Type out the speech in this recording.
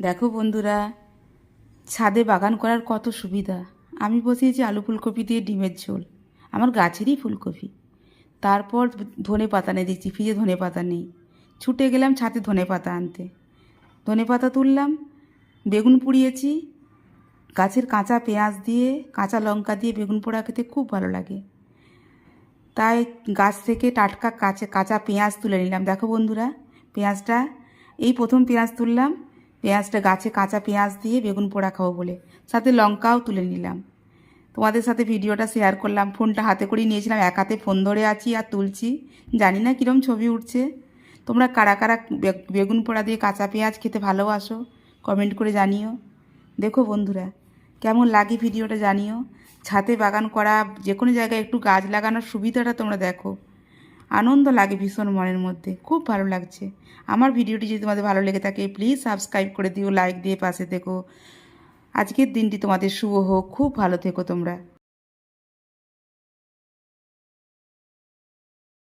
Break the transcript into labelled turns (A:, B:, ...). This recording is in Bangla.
A: দেখো বন্ধুরা, ছাদে বাগান করার কত সুবিধা। আমি বসিয়েছি আলু ফুলকপি দিয়ে ডিমের ঝোল, আমার গাছেরই ফুলকপি। তারপর ধনে পাতা নিয়ে দেখছি ফ্রিজে ধনে পাতা নেই, ছুটে গেলাম ছাদে ধনে পাতা আনতে। ধনে পাতা তুললাম, বেগুন পুড়িয়েছি, গাছের কাঁচা পেঁয়াজ দিয়ে কাঁচা লঙ্কা দিয়ে বেগুন পোড়া খেতে খুব ভালো লাগে। তাই গাছ থেকে টাটকা কাঁচা পেঁয়াজ তুলে নিলাম। দেখো বন্ধুরা, পেঁয়াজটা এই প্রথম পেঁয়াজ তুললাম। পেঁয়াজটা গাছে কাঁচা পেঁয়াজ দিয়ে বেগুন পোড়া খাবো বলে, সাথে লঙ্কাও তুলে নিলাম। তোমাদের সাথে ভিডিওটা শেয়ার করলাম। ফোনটা হাতে করেই নিয়েছিলাম, এক হাতে ফোন ধরে আছি আর তুলছি। জানি না কীরকম ছবি উঠছে। তোমরা কারা কারা বেগুন পোড়া দিয়ে কাঁচা পেঁয়াজ খেতে ভালোবাসো কমেন্ট করে জানিও। দেখো বন্ধুরা, কেমন লাগে ভিডিওটা জানিও। ছাদে বাগান করা, যে কোনো জায়গায় একটু গাছ লাগানোর সুবিধাটা তোমরা দেখো, আনন্দ লাগে ভীষণ মনের মধ্যে, খুব ভালো লাগছে। আমার ভিডিওটি যদি তোমাদের ভালো লেগে থাকে প্লিজ সাবস্ক্রাইব করে দিও, লাইক দিয়ে পাশে থেকো। আজকের দিনটি তোমাদের শুভ হোক, খুব ভালো থেকো তোমরা।